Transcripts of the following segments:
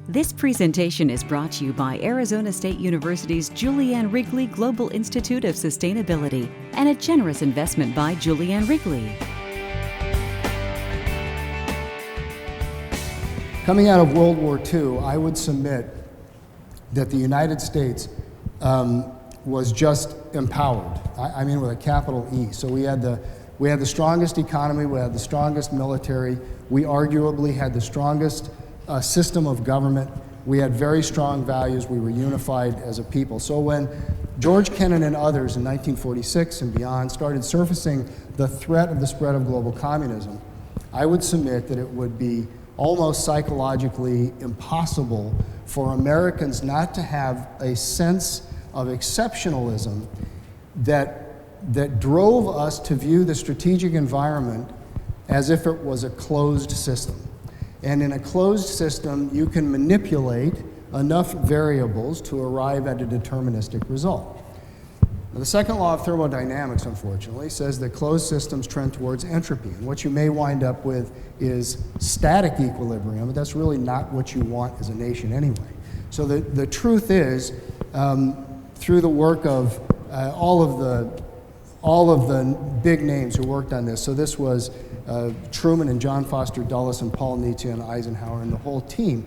This presentation is brought to you by Arizona State University's Julianne Wrigley Global Institute of Sustainability and a generous investment by Julianne Wrigley. Coming out of World War II, I would submit that the United States was just empowered. I mean with a capital E. So we had the strongest economy, we had the strongest military, we arguably had the strongest system of government, we had very strong values, we were unified as a people. So when George Kennan and others in 1946 and beyond started surfacing the threat of the spread of global communism, I would submit that it would be almost psychologically impossible for Americans not to have a sense of exceptionalism that drove us to view the strategic environment as if it was a closed system. And in a closed system, you can manipulate enough variables to arrive at a deterministic result. Now, the second law of thermodynamics, unfortunately, says that closed systems trend towards entropy. And what you may wind up with is static equilibrium, but that's really not what you want as a nation anyway. So the truth is, through the work of all of the big names who worked on this, so this was Truman and John Foster Dulles and Paul Nietzsche and Eisenhower and the whole team,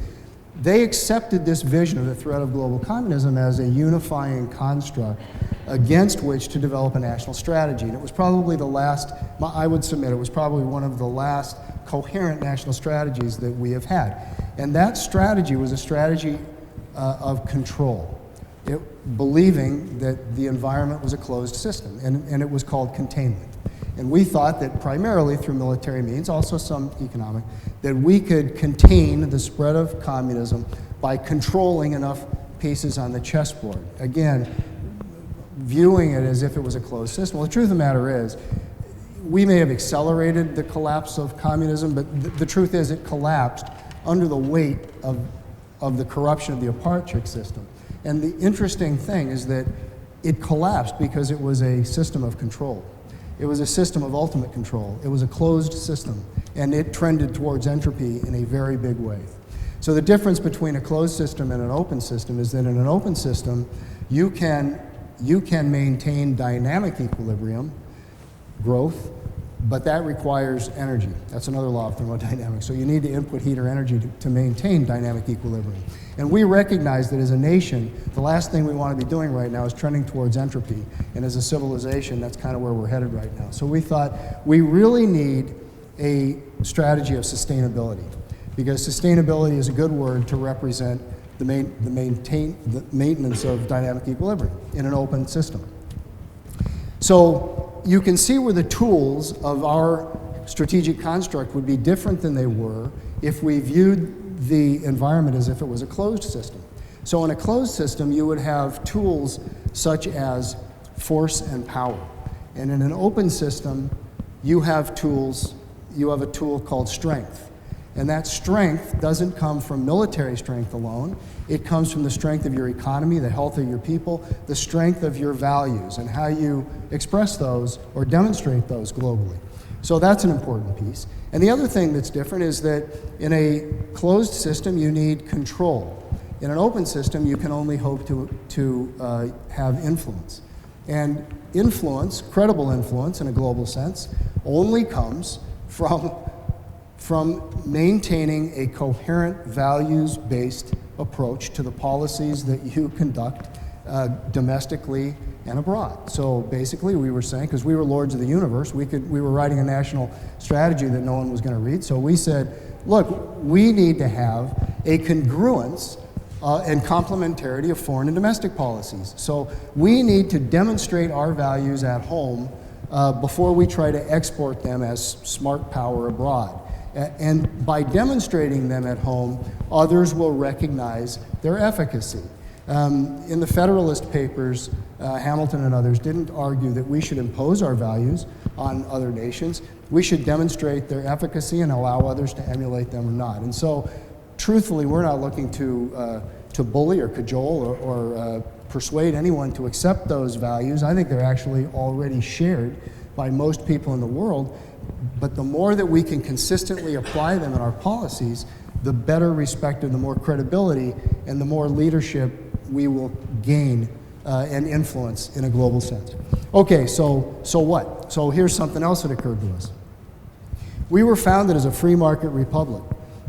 they accepted this vision of the threat of global communism as a unifying construct against which to develop a national strategy. And it was probably the last, I would submit, it was probably one of the last coherent national strategies that we have had. And that strategy was a strategy of control, believing that the environment was a closed system, and it was called containment. And we thought that primarily through military means, also some economic, that we could contain the spread of communism by controlling enough pieces on the chessboard. Again, viewing it as if it was a closed system. Well, the truth of the matter is, we may have accelerated the collapse of communism, but the truth is it collapsed under the weight of the corruption of the apartheid system. And the interesting thing is that it collapsed because it was a system of control. It was a system of ultimate control. It was a closed system, and it trended towards entropy in a very big way. So the difference between a closed system and an open system is that in an open system, you can maintain dynamic equilibrium, growth, but that requires energy. That's another law of thermodynamics. So you need to input heat or energy to maintain dynamic equilibrium. And we recognize that as a nation, the last thing we want to be doing right now is trending towards entropy. And as a civilization, that's kind of where we're headed right now. So we thought we really need a strategy of sustainability, because sustainability is a good word to represent the maintenance of dynamic equilibrium in an open system. So you can see where the tools of our strategic construct would be different than they were if we viewed the environment as if it was a closed system. So in a closed system, you would have tools such as force and power. And in an open system, you have tools, you have a tool called strength. And that strength doesn't come from military strength alone. It comes from the strength of your economy, the health of your people, the strength of your values, and how you express those or demonstrate those globally. So that's an important piece. And the other thing that's different is that in a closed system, you need control. In an open system, you can only hope to have influence. And influence, credible influence in a global sense, only comes from maintaining a coherent, values-based approach to the policies that you conduct domestically and abroad. So basically, we were saying, because we were lords of the universe, we were writing a national strategy that no one was going to read. So we said, look, we need to have a congruence and complementarity of foreign and domestic policies. So we need to demonstrate our values at home before we try to export them as smart power abroad. And by demonstrating them at home, others will recognize their efficacy. In the Federalist Papers, Hamilton and others didn't argue that we should impose our values on other nations. We should demonstrate their efficacy and allow others to emulate them or not. And so, truthfully, we're not looking to bully or cajole or persuade anyone to accept those values. I think they're actually already shared by most people in the world. But the more that we can consistently apply them in our policies, the better respect and the more credibility and the more leadership we will gain and influence in a global sense. Okay, so what? So here's something else that occurred to us. We were founded as a free market republic,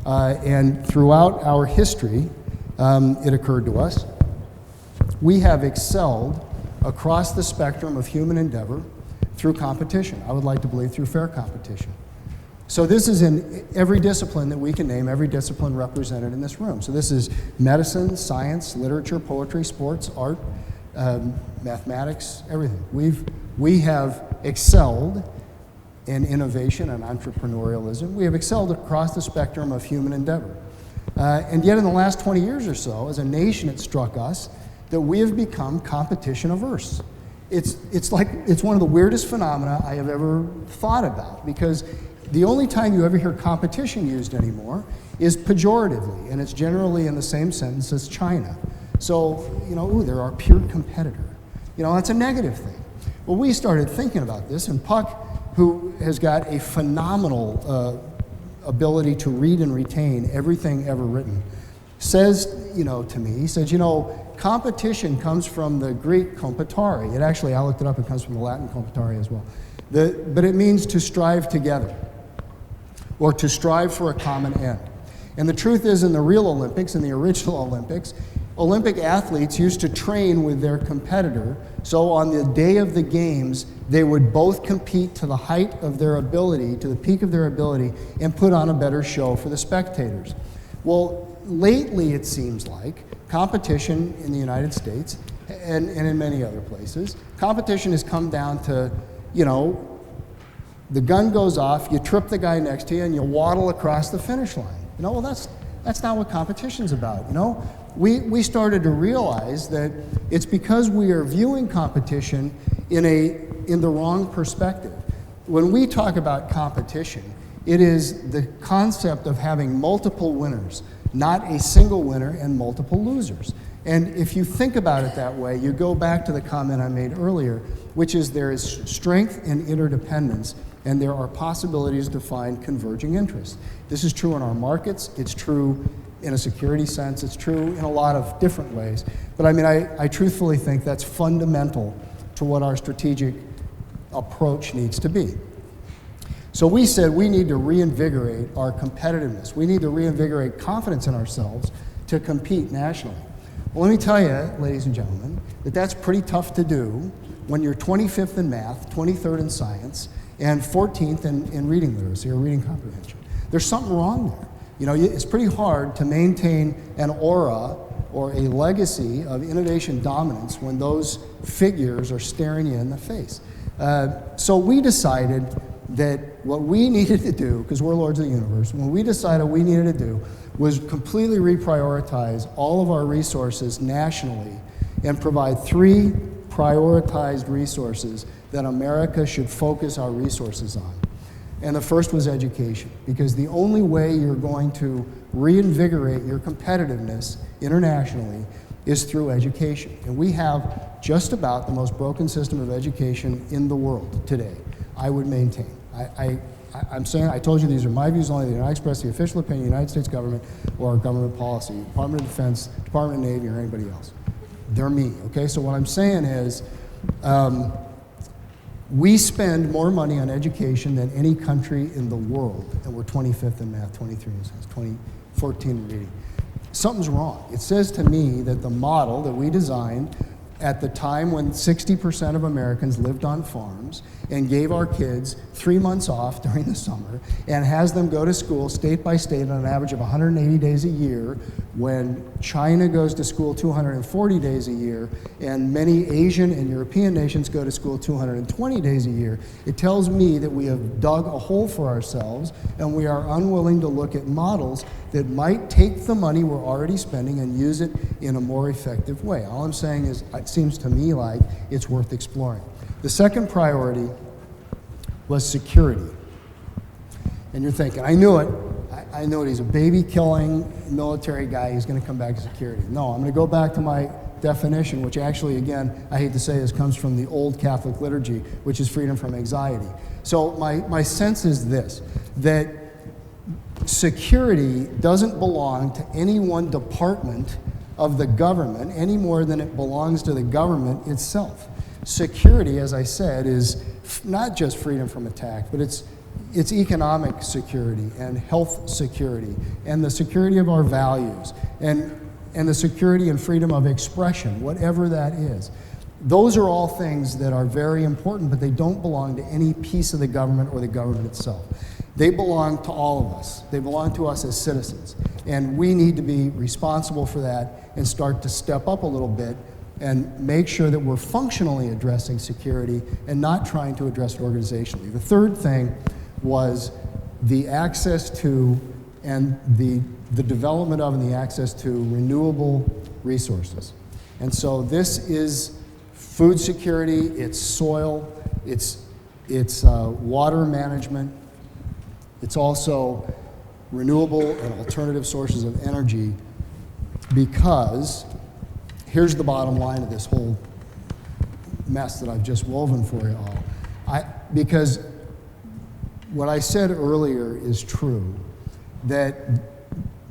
and throughout our history, it occurred to us, we have excelled across the spectrum of human endeavor through competition. I would like to believe through fair competition. So this is in every discipline that we can name, every discipline represented in this room. So this is medicine, science, literature, poetry, sports, art, mathematics, everything. We have excelled in innovation and entrepreneurialism. We have excelled across the spectrum of human endeavor. And yet in the last 20 years or so, as a nation, it struck us that we have become competition averse. It's one of the weirdest phenomena I have ever thought about, because the only time you ever hear competition used anymore is pejoratively, and it's generally in the same sentence as China. So, ooh, they're our peer competitor. That's a negative thing. Well, we started thinking about this, and Puck, who has got a phenomenal ability to read and retain everything ever written, says, to me, he says, competition comes from the Greek competare. It actually, I looked it up, it comes from the Latin competare as well. But it means to strive together, or to strive for a common end. And the truth is, in the real Olympics, in the original Olympics, Olympic athletes used to train with their competitor, so on the day of the games, they would both compete to the height of their ability, to the peak of their ability, and put on a better show for the spectators. Well, lately it seems like competition in the United States and in many other places, competition has come down to, the gun goes off, you trip the guy next to you, and you waddle across the finish line. Well, that's not what competition's about. We started to realize that it's because we are viewing competition in the wrong perspective. When we talk about competition, it is the concept of having multiple winners, not a single winner and multiple losers. And if you think about it that way, you go back to the comment I made earlier, which is there is strength in interdependence, and there are possibilities to find converging interests. This is true in our markets, it's true in a security sense, it's true in a lot of different ways. But I truthfully think that's fundamental to what our strategic approach needs to be. So we said we need to reinvigorate our competitiveness. We need to reinvigorate confidence in ourselves to compete nationally. Well, let me tell you, ladies and gentlemen, that's pretty tough to do when you're 25th in math, 23rd in science, and 14th in reading literacy or reading comprehension. There's something wrong there. It's pretty hard to maintain an aura or a legacy of innovation dominance when those figures are staring you in the face. So we decided that what we needed to do, because we're lords of the universe, when we decided what we needed to do was completely reprioritize all of our resources nationally and provide 3 prioritized resources that America should focus our resources on. And the first was education, because the only way you're going to reinvigorate your competitiveness internationally is through education. And we have just about the most broken system of education in the world today, I would maintain. I'm saying, I told you these are my views only, they do not express the official opinion of the United States government or government policy, Department of Defense, Department of Navy, or anybody else. They're me, okay? So what I'm saying is, we spend more money on education than any country in the world, and we're 25th in math, 23 in science, 14 in reading. Something's wrong. It says to me that the model that we designed at the time when 60% of Americans lived on farms and gave our kids 3 months off during the summer and has them go to school state by state on an average of 180 days a year, when China goes to school 240 days a year and many Asian and European nations go to school 220 days a year, it tells me that we have dug a hole for ourselves and we are unwilling to look at models that might take the money we're already spending and use it in a more effective way. All I'm saying is, it seems to me like it's worth exploring. The second priority was security. And you're thinking, I knew it. I knew it. He's a baby-killing military guy. He's going to come back to security. No, I'm going to go back to my definition, which actually, again, I hate to say this, comes from the old Catholic liturgy, which is freedom from anxiety. So my sense is this, that security doesn't belong to any one department of the government any more than it belongs to the government itself. Security, as I said, is not just freedom from attack, but it's economic security and health security and the security of our values and the security and freedom of expression, whatever that is. Those are all things that are very important, but they don't belong to any piece of the government or the government itself. They belong to all of us. They belong to us as citizens. And we need to be responsible for that and start to step up a little bit and make sure that we're functionally addressing security and not trying to address it organizationally. The third thing was the access to and the development of and the access to renewable resources. And so this is food security, it's soil, it's water management, it's also renewable and alternative sources of energy, because here's the bottom line of this whole mess that I've just woven for you all. Because what I said earlier is true, that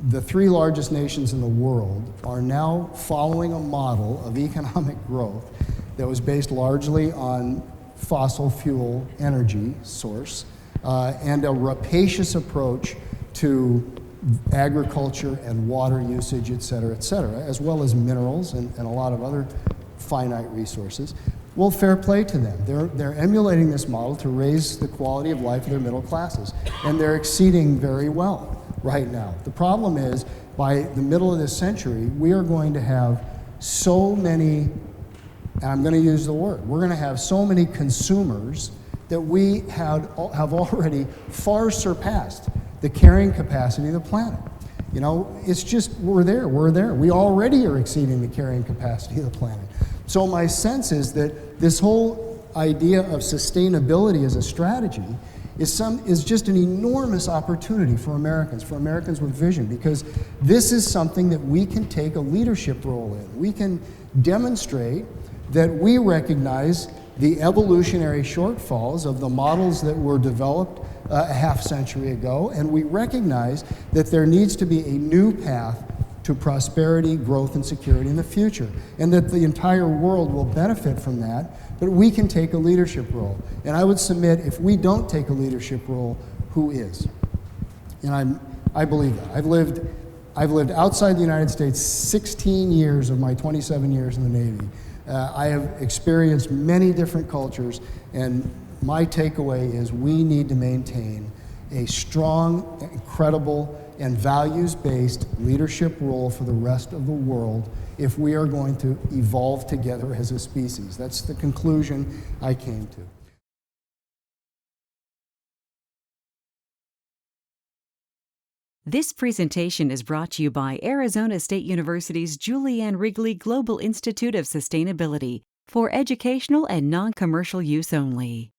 the three largest nations in the world are now following a model of economic growth that was based largely on fossil fuel energy source and a rapacious approach to agriculture and water usage, et cetera, as well as minerals and a lot of other finite resources. Well, fair play to them. They're emulating this model to raise the quality of life of their middle classes, and they're exceeding very well right now. The problem is, by the middle of this century, we are going to have so many, and I'm going to use the word, we're going to have so many consumers that we have already far surpassed the carrying capacity of the planet. You know, it's just, we're there. We already are exceeding the carrying capacity of the planet. So my sense is that this whole idea of sustainability as a strategy is just an enormous opportunity for Americans with vision, because this is something that we can take a leadership role in. We can demonstrate that we recognize the evolutionary shortfalls of the models that were developed a half century ago, and we recognize that there needs to be a new path to prosperity, growth, and security in the future, and that the entire world will benefit from that, but we can take a leadership role. And I would submit, if we don't take a leadership role, who is? And I believe that. I've lived outside the United States 16 years of my 27 years in the Navy. I have experienced many different cultures, and my takeaway is we need to maintain a strong, credible, and values-based leadership role for the rest of the world if we are going to evolve together as a species. That's the conclusion I came to. This presentation is brought to you by Arizona State University's Julianne Wrigley Global Institute of Sustainability for educational and non-commercial use only.